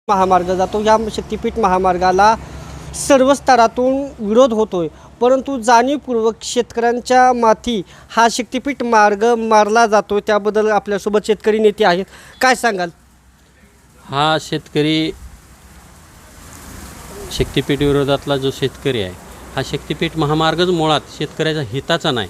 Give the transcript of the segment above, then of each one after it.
महामार्ग जातो. या शक्तिपीठ महामार्गाला सर्व स्तरातून विरोध होतोय, परंतु जाणीवपूर्वक शेतकऱ्यांच्या माथी हा शक्तिपीठ मार्ग मारला जातो. त्याबद्दल आपल्यासोबत शेतकरी नेते आहेत, काय सांगाल? हा शेतकरी शक्तिपीठ विरोधातला जो शेतकरी आहे, हा शक्तिपीठ महामार्गच मुळात शेतकऱ्याच्या हिताचा नाही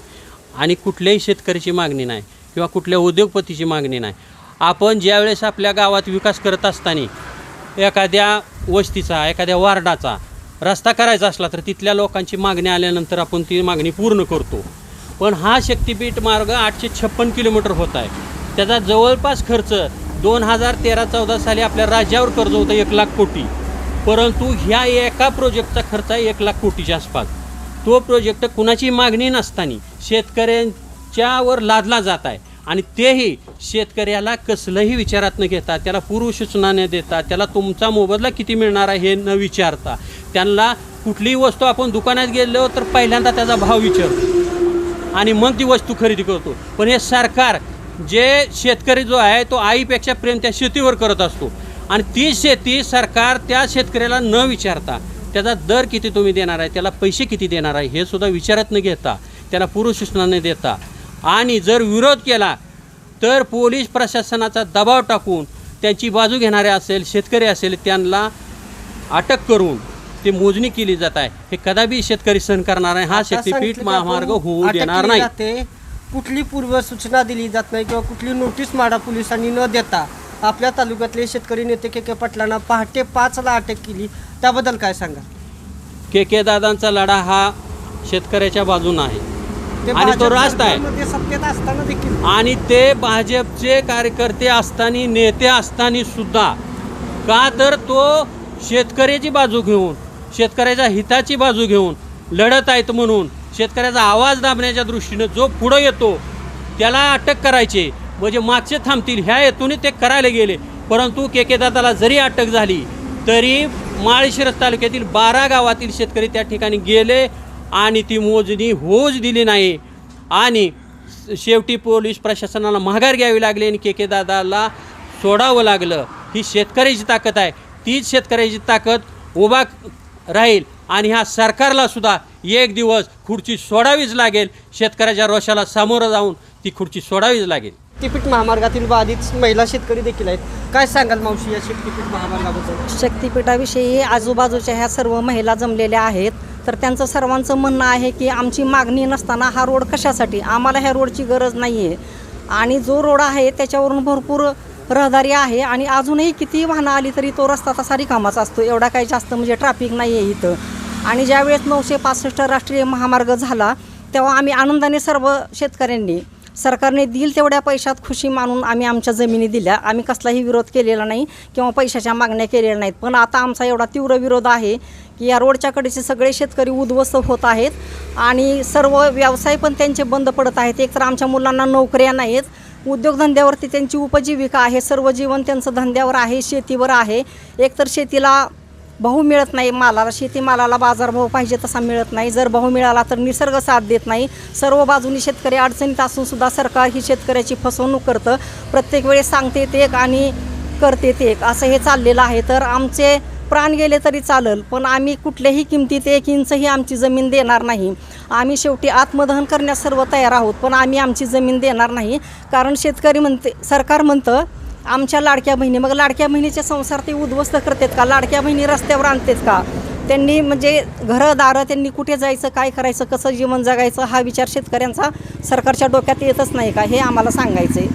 आणि कुठल्याही शेतकऱ्याची मागणी नाही किंवा कुठल्या उद्योगपतीची मागणी नाही. आपण ज्यावेळेस आपल्या गावात विकास करत असताना एखाद्या वस्तीचा एखाद्या वार्डाचा रस्ता करायचा असला तर तिथल्या लोकांची मागणी आल्यानंतर आपण ती मागणी पूर्ण करतो. पण हा शक्तिपीठ मार्ग 856 किलोमीटर होत आहे. त्याचा जवळपास खर्च 2013-14 साली आपल्या राज्यावर कर्ज होतं 1 लाख कोटी, परंतु ह्या एका प्रोजेक्टचा खर्च आहे 1 लाख कोटीच्या आसपास. तो प्रोजेक्ट कुणाची मागणी नसताना शेतकऱ्यांच्यावर लादला जात आहे आणि तेही शेतकऱ्याला कसलंही विचारात न घेता, त्याला पूर्वसूचना न देता, त्याला तुमचा मोबदला किती मिळणार आहे हे न विचारता, त्यांना कुठलीही वस्तू आपण दुकानात गेलो तर पहिल्यांदा त्याचा भाव विचारतो आणि मग ती वस्तू खरेदी करतो. पण हे सरकार जे शेतकरी जो आहे तो आईपेक्षा प्रेम त्या शेतीवर करत असतो आणि ती शेती सरकार त्या शेतकऱ्याला न विचारता त्याचा दर किती तुम्ही देणार आहे, त्याला पैसे किती देणार आहे हे सुद्धा विचारत न घेता, त्याला पूर्वसूचना न देता आणि जर विरोध केला तर पोलीस प्रशासनाचा दबाव टाकून त्यांची बाजू घेणारे असेल शेतकरी असेल त्यांना अटक करून ते मोजणी केली जात आहे. हे कदापि शेतकरी सहन करणार आहे. हा शक्तिपीठ महामार्ग होऊ देणार नाही. कुठली पूर्वसूचना दिली जात नाही किंवा कुठली नोटीस माडा पोलिसांनी न देता आपल्या तालुक्यातले शेतकरी नेते के पाटलांना पहाटे 5ला अटक केली, त्याबद्दल काय सांगा? के दादांचा लढा हा शेतकऱ्याच्या बाजूने आहे आणि तो रास्त आहे सत्तेत असताना देखील आणि ते भाजपचे कार्यकर्ते असताना नेते असताना सुद्धा का तर तो शेतकऱ्याची बाजू घेऊन शेतकऱ्याच्या हिताची बाजू घेऊन लढत आहेत म्हणून शेतकऱ्याचा आवाज दाबण्याच्या दृष्टीनं जो पुढं येतो त्याला अटक करायचे म्हणजे मागचे थांबतील ह्या हेतूने ते करायला गेले. परंतु के दादाला जरी अटक झाली तरी माळशिरस तालुक्यातील 12 गावातील शेतकरी त्या ठिकाणी गेले आणि ती मोजणी होऊच दिली नाही आणि शेवटी पोलीस प्रशासनाला माघार घ्यावी लागली आणि के दादाला सोडावं लागलं. ही शेतकऱ्याची ताकद आहे. तीच शेतकऱ्याची ताकद उभा राहील आणि ह्या सरकारला सुद्धा एक दिवस खुर्ची सोडावीच लागेल. शेतकऱ्याच्या रोषाला सामोरं जाऊन ती खुर्ची सोडावीच लागेल. शक्तिपीठ महामार्गातील बाधित महिला शेतकरी देखील आहेत, काय सांगाल मावशी या शक्तिपीठ महामार्गाबद्दल? शक्तिपीठाविषयी आजूबाजूच्या ह्या सर्व महिला जमलेल्या आहेत, तर त्यांचं सर्वांचं म्हणणं आहे की आमची मागणी नसताना हा रोड कशासाठी, आम्हाला ह्या रोडची गरज नाही आहे आणि जो रोड आहे त्याच्यावरून भरपूर रहदारी आहे आणि अजूनही किती वाहनं आली तरी तो रस्ता तसा रिकामाचा असतो, एवढा काही जास्त म्हणजे ट्रॅफिक नाही आहे इथं. आणि ज्यावेळेस 965 राष्ट्रीय महामार्ग झाला तेव्हा आम्ही आनंदाने सर्व शेतकऱ्यांनी सरकारने दिल तेवढ्या पैशात खुशी मानून आम्ही आमच्या जमिनी दिल्या. आम्ही कसलाही विरोध केलेला नाही किंवा पैशाच्या मागण्या केलेल्या नाहीत. पण आता आमचा एवढा तीव्र विरोध आहे की या रोडच्या कडेचे सगळे शेतकरी उद्ध्वस्त होत आहेत आणि सर्व व्यवसाय पण त्यांचे बंद पडत आहेत. एकतर आमच्या मुलांना नोकऱ्या नाहीत, उद्योगधंद्यावरती त्यांची उपजीविका आहे, सर्व जीवन त्यांचं धंद्यावर आहे, शेतीवर आहे. एकतर शेतीला भाव मिळत नाही, मालाला शेतीमालाला बाजारभाव पाहिजे तसा मिळत नाही. जर भाव मिळाला तर निसर्ग साथ देत नाही. सर्व बाजूनी शेतकरी अडचणीत असूनसुद्धा सरकार ही शेतकऱ्याची फसवणूक करतं. प्रत्येक वेळेस सांगते ते एक आणि करते ते एक, असं हे चाललेलं आहे. तर आमचे प्राण गेले तरी चालेल पण आम्ही कुठल्याही किमतीत 1 इंचही आमची जमीन देणार नाही. आम्ही शेवटी आत्मदहन करण्यास सर्व तयार आहोत पण आम्ही आमची जमीन देणार नाही. कारण शेतकरी म्हणते, सरकार म्हणतं आमच्या लाडक्या बहिणी, मग लाडक्या बहिणीचे संसार ते उद्ध्वस्त करतात का? लाडक्या बहिणी रस्त्यावर आणतात का? त्यांनी म्हणजे घरं दारं त्यांनी कुठे जायचं, काय करायचं, कसं जीवन जगायचं हा विचार शेतकऱ्यांचा सरकारच्या डोक्यात येतच नाही का, हे आम्हाला सांगायचं आहे.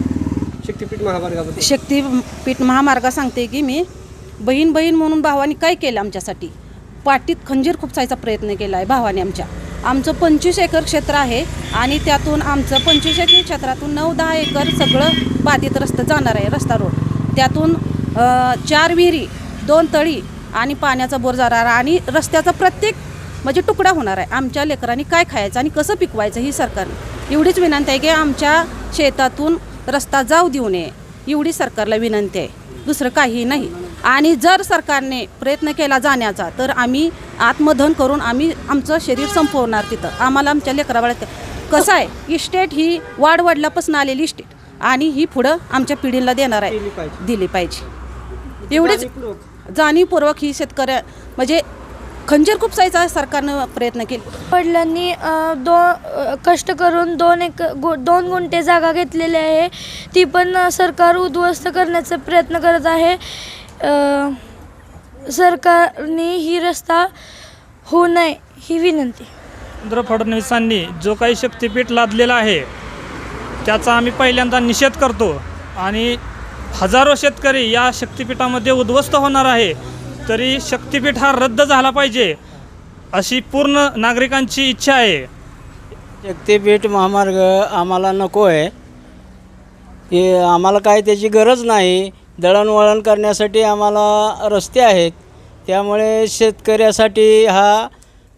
शक्तिपीठ महामार्गाबद्दल शक्तिपीठ महामार्ग सांगते की मी बहीण म्हणून भावाने काय केलं आमच्यासाठी, पाठीत खंजीर खुपसायचा प्रयत्न केला आहे भावाने. आमचं 25 एकर क्षेत्र आहे आणि त्यातून आमचं 25 एकर क्षेत्रातून 9-10 एकर सगळं बाधित रस्ता जाणार आहे, रस्ता रोड. त्यातून 4 विहिरी, 2 तळी आणि पाण्याचा बोर जाणार आणि रस्त्याचा प्रत्येक म्हणजे तुकडा होणार आहे. आमच्या लेकरांनी काय खायचं आणि कसं पिकवायचं ही सरकारने एवढीच विनंती आहे की आमच्या शेतातून रस्ता जाऊ देऊ नये, एवढी सरकारला विनंती आहे, दुसरं काही नाही. आणि जर सरकारने प्रयत्न केला जाण्याचा तर आम्ही आत्मदहन करून आम्ही आमचं शरीर संपवणार तिथं. आम्हाला आमच्या लेकराबाळात कसं आहे, इस्टेट ही वाडवडिलापासून आलेली इस्टेट आणि ही पुढं आमच्या पिढीला देणार आहे, दिली पाहिजे एवढीच. जाणीवपूर्वक ही शेतकऱ्या म्हणजे खंजीर खुपसायचा सरकारनं प्रयत्न केले. वडिलांनी कष्ट करून 2 गुंठे जागा घेतलेली आहे. ती पण सरकार उद्ध्वस्त करण्याचा प्रयत्न करत आहे. सरकारने ही रस्ता होऊ नये ही विनंती. देवेंद्र फडणवीसांनी जो काही शक्तिपीठ लादलेला आहे त्याचा आम्ही पहिल्यांदा निषेध करतो आणि हजारो शेतकरी या शक्तिपीठामध्ये उद्ध्वस्त होणार आहे. तरी शक्तिपीठ हा रद्द झाला पाहिजे अशी पूर्ण नागरिकांची इच्छा आहे. शक्तिपीठ महामार्ग आम्हाला नको आहे. हे आम्हाला काय त्याची गरज नाही. दळणवळण करण्यासाठी आम्हाला रस्ते आहेत. त्यामुळे शेतकऱ्यासाठी हा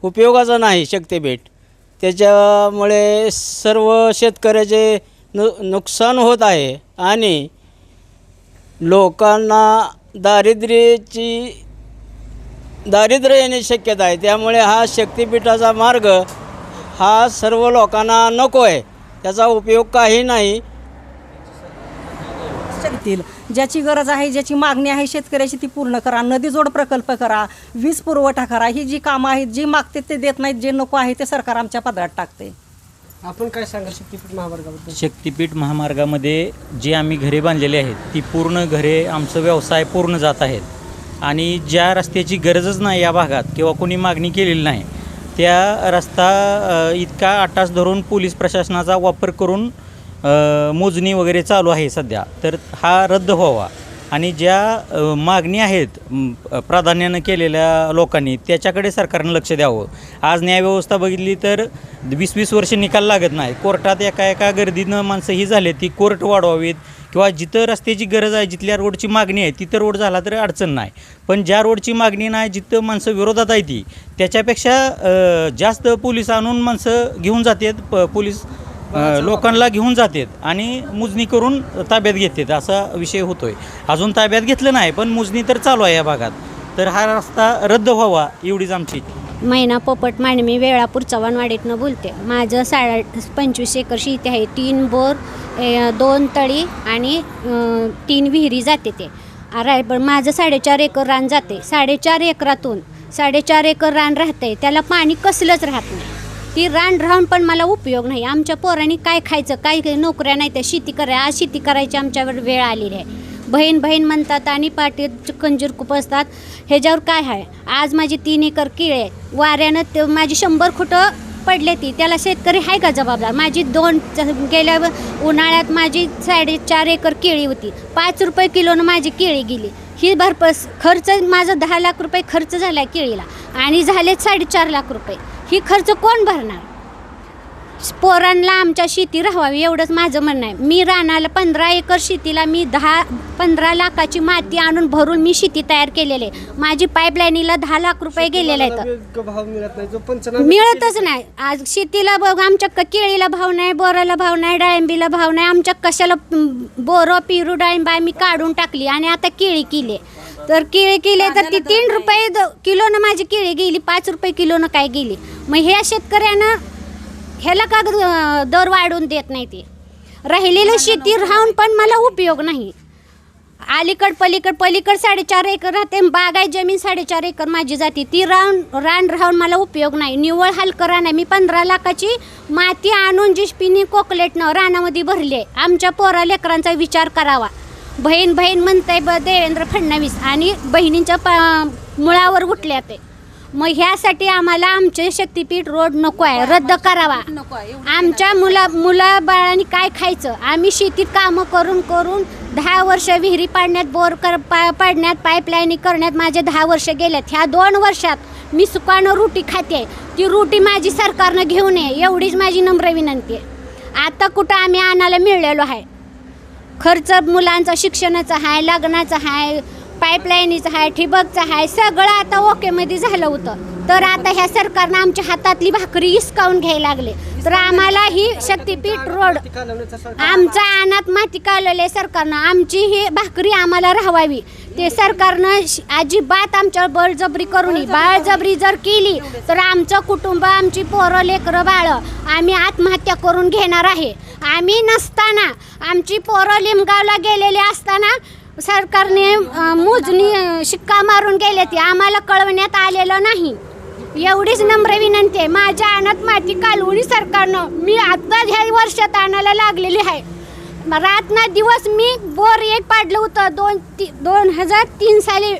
उपयोगाचा नाही शक्तिपीठ. त्याच्यामुळे सर्व शेतकऱ्याचे नुकसान होत आहे आणि लोकांना दारिद्र्य येण्याची शक्यता आहे. त्यामुळे हा शक्तिपीठाचा मार्ग हा सर्व लोकांना नको आहे. त्याचा उपयोग काही नाही. ज्याची गरज आहे, ज्याची मागणी आहे शेतकऱ्याची ती पूर्ण करा. नदीजोड प्रकल्प करा, वीज पुरवठा करा. ही जी कामं आहेत, जी मागते ते देत नाहीत, जे नको आहे ते सरकार आमच्या पदरात टाकते. आपण काय सांगा शक्तिपीठ महामार्गाबद्दल? शक्तिपीठ महामार्गामध्ये जी आम्ही घरे बांधलेली आहेत ती पूर्ण घरे आमचं व्यवसाय पूर्ण जात आहेत आणि ज्या रस्त्याची गरजच नाही या भागात किंवा कोणी मागणी केलेली नाही त्या रस्ता इतका आटास धरून पोलीस प्रशासनाचा वापर करून मोजणी वगैरे चालू आहे सध्या. तर हा रद्द व्हावा आणि ज्या मागणी आहेत प्राधान्यानं केलेल्या लोकांनी त्याच्याकडे सरकारनं लक्ष द्यावं. आज न्यायव्यवस्था बघितली तर 20-20 वर्ष निकाल लागत नाही. कोर्टात एका गर्दीनं माणसं ही झाले ती कोर्ट वाढवावीत किंवा जिथं रस्त्याची गरज आहे, जिथल्या रोडची मागणी आहे तिथं रोड झाला तर अडचण नाही. पण ज्या रोडची मागणी नाही, जिथं माणसं विरोधात आहे ती त्याच्यापेक्षा जास्त पोलीस आणून माणसं घेऊन जातात. पोलीस लोकांना घेऊन जातात आणि मोजणी करून ताब्यात घेतात असा विषय होतो आहे. अजून ताब्यात घेतलं नाही पण मोजणी तर चालू आहे या भागात. तर हा रस्ता रद्द व्हावा एवढीच आमची. मैना पोपट मांडमी वेळापूर चव्हाणवाडीतनं बोलते. माझं 25 एकर शेती आहे. 3 बोर, 2 तळी आणि 3 विहिरी जाते ते. पण माझं 4.5 एकर रान जाते. 4.5 एकरातून 4.5 एकर रान राहते, त्याला पाणी कसलंच राहत नाही. ती रान राहून पण मला उपयोग नाही. आमच्या पोरांनी काय खायचं, काय नोकऱ्या नाही त्या शेती आज शेती करायची आमच्यावर वेळ आलेली आहे. बहीण म्हणतात आणि पाठीत खंजीर खुपसतात. ह्याच्यावर काय आहे? आज माझी 3 एकर केळी वाऱ्यानं माझी 100 खुटं पडले ती, त्याला शेतकरी आहे का जबाबदार? माझी गेल्या उन्हाळ्यात माझी 4.5 एकर केळी होती. 5 रुपये किलोनं माझी केळी गेली. ही भरपास खर्च माझा 10 लाख रुपये खर्च झाला केळीला आणि झाले 4.5 लाख रुपये. ही खर्च कोण भरणार? पोरांना आमच्या शेती राहावी एवढंच माझं म्हणणं आहे. मी रानाला 15 एकर शेतीला मी 10-15 लाखाची माती आणून भरून मी शेती तयार केलेली आहे. माझी पाईपलाईनीला 10 लाख रुपये गेलेले आहेत. भाव मिळत नाही, जो पंचनामे मिळतच नाही. आज शेतीला बघ, आमच्या केळीला भाव नाही, बोराला भाव नाही, डाळिंबीला भाव नाही. आमच्या कशाला बोरं पेरू डाळिंब आम्ही काढून टाकली आणि आता केळी केली. तर केळी केले तर ती 3 रुपये किलोनं माझी केळी गेली, 5 रुपये किलोनं काय गेली. मग ह्या शेतकऱ्यानं ह्याला का दर वाढवून देत नाही? ते राहिलेलं शेती राहून पण मला उपयोग नाही. अलीकड पलीकड 4.5 एकर राहते. बागायत जमीन 4.5 एकर माझी जाते. ती रान राहून मला उपयोग नाही. निव्वळ हलकं रान आहे. मी 15 लाखाची माती आणून जिशपीनी कोकलेटनं रानामध्ये भरले. आमच्या पोरा लेकरांचा विचार करावा. बहीण म्हणते देवेंद्र फडणवीस आणि बहिणींच्या मुळावर उठल्या ते. मग ह्यासाठी आम्हाला आमचे शक्तिपीठ रोड नको आहे, रद्द करावा. आमच्या मुला बाळांनी काय खायचं? आम्ही शेतीत कामं करून 10 वर्ष विहिरी पाडण्यात, बोर पाडण्यात, पाईपलाईनी करण्यात माझे 10 वर्ष गेलेत. ह्या 2 वर्षात मी सुकानं रोटी खाते. ती रोटी माझी सरकारनं घेऊन ये एवढीच माझी नम्र विनंती आहे. आता कुठं आम्ही आणायला मिळलेलो आहे. खर्च मुलांचा शिक्षणाचा आहे, लग्नाचा आहे, पाईपलाईनीचं आहे, ठिबकचं आहे, सगळं आता ओकेमध्ये झालं होतं. तर आता ह्या सरकारनं आमच्या हातातली भाकरी हिसकावून घ्यायला लागले. तर आम्हाला ही शक्तिपीठ रोड आमच्या अनाथ माती काढलेले सरकारनं आमची ही भाकरी आम्हाला राहावी. ते सरकारनं अजिबात आमच्यावर बळजबरी करू नये. बळजबरी जर केली तर आमचं कुटुंब, आमची पोरं लेकरं बाळं आम्ही आत्महत्या करून घेणार आहे. आम्ही नसताना, आमची पोरं लिमगावला गेलेले असताना सरकारने मोजणी शिक्का मारून गेले ते आम्हाला कळवण्यात आलेलं नाही. एवढीच नम्र विनंती आहे. माझ्या अनाथ माती कालवणी सरकारनं मी आता ह्या वर्षात आणायला लागलेली आहे. रात ना दिवस मी बोर एक पाडलं होतं 2003 साली.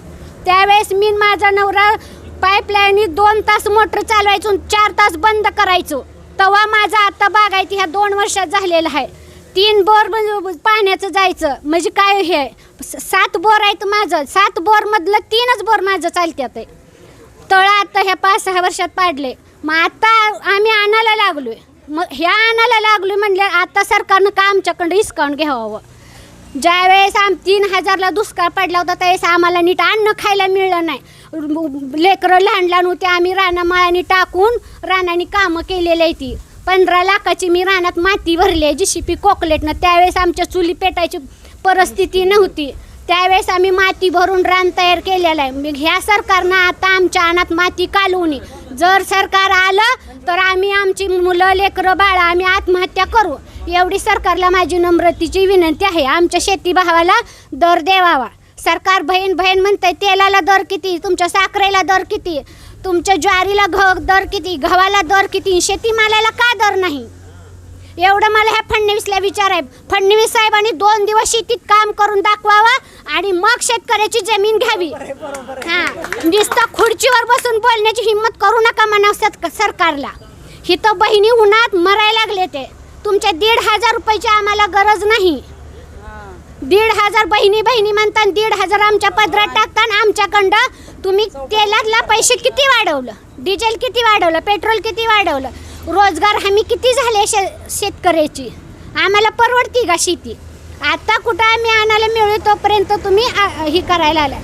त्यावेळेस मी माझा नवरा पाईपलाईननी 2 तास मोटर चालवायचो, 4 तास बंद करायचो. तेव्हा माझा आता बागायती ह्या 2 वर्षात झालेला आहे. 3 बोर पाण्याचं जायचं म्हणजे काय हे 7 बोर आहेत माझं. 7 बोरमधलं 3च बोर माझं चालत्यात आहे. तळं आता ह्या 5-6 वर्षात पाडले. मग आता आम्ही आणायला लागलोय. मग ह्या आणायला लागलोय म्हणलं आता सरकारनं का आमच्याकडं हिसकावून घ्यावं. ज्यावेळेस 3000ला दुष्काळ पडला होता त्यावेळेस आम्हाला नीट अन्न खायला मिळलं नाही. लेकरं लहान होते. आम्ही रानामाळाने टाकून रानाने कामं केलेली आहे. ती 15 लाखाची मी रानात माती भरली JCP कोकलेटनं. त्यावेळेस आमच्या चुली पेटायची परिस्थिती नव्हती. त्यावेळेस आम्ही माती भरून रान तयार केलेलं आहे. मग ह्या सरकारनं आता आमच्या अनाथ माती कालवणी. जर सरकार आलं तर आम्ही आमची मुलं लेकरं बाळा आम्ही आत्महत्या करू. एवढी सरकारला माझी नम्रतेची विनंती आहे. आमच्या शेतीभावाला दर द्यावा. सरकार बहीण म्हणतंय तेलाला दर किती, तुमच्या साखरेला दर किती, तुमच्या ज्वारीला दर किती, गव्हाला दर किती, शेतीमालाला का दर नाही. एवढं मला ह्या फडणवीसला विचार आहे. फडणवीस साहेबांनी 2 दिवस शेतीत काम करून दाखवावं आणि मग शेतकऱ्याची जमीन घ्यावी. हां, नुसतं खुर्चीवर बसून बोलण्याची हिंमत करू नका म्हणावं सरकारला. हिथं बहिणी उन्हात मरायला लागले ते. तुमच्या 1,500 रुपयाची आम्हाला गरज नाही. 1,500 बहिणी म्हणतात 1,500 आमच्या पदरात टाकताना आमच्याकडं तुम्ही तेलातला पैसे किती वाढवलं, डिझेल किती वाढवलं, पेट्रोल किती वाढवलं, रोजगार हमी किती झाले शेतकऱ्याची. आम्हाला परवडती का शेती. आता कुठं आम्ही आणायला मिळू तोपर्यंत तुम्ही ही करायला आला.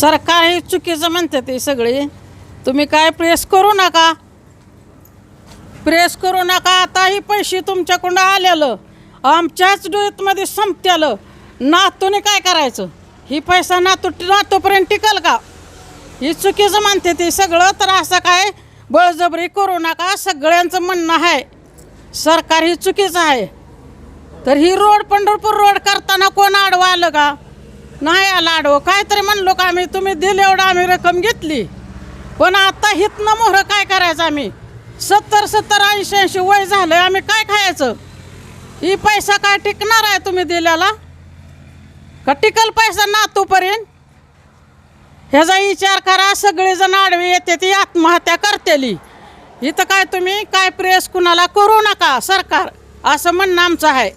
सरकार हे चुकीचं म्हणते ते सगळे. तुम्ही काय प्रेस करू नका. आता ही पैसे तुमच्याकडून आलेलं आमच्याच डोळ्यामध्ये संपत्यालं. नातूने काय करायचं. ही पैसा नातूपर्यंत टिकल का. ही चुकीचं म्हणते ते सगळं. तर असं काय बळजबरी करू नका. सगळ्यांचं म्हणणं आहे सरकार ही चुकीचं आहे. तर ही पंढरपूर रोड करताना कोण आडवं आलं का. नाही आलं आडवं. काहीतरी म्हणलो का आम्ही तुम्ही दिले एवढं आम्ही रक्कम घेतली. पण आता हितनं मोहरं काय करायचं आम्ही. 70 80 वय झालं आम्ही काय खायचं. ही पैसा काय टिकणार आहे तुम्ही दिल्याला का टिकल पैसा नातूपर्यंत. ह्याचा विचार करा. सगळेजण आडवे येते ती आत्महत्या करतेली. इथं काय तुम्ही काय प्रेस कुणाला करू नका सरकार असं म्हणणं आमचं आहे.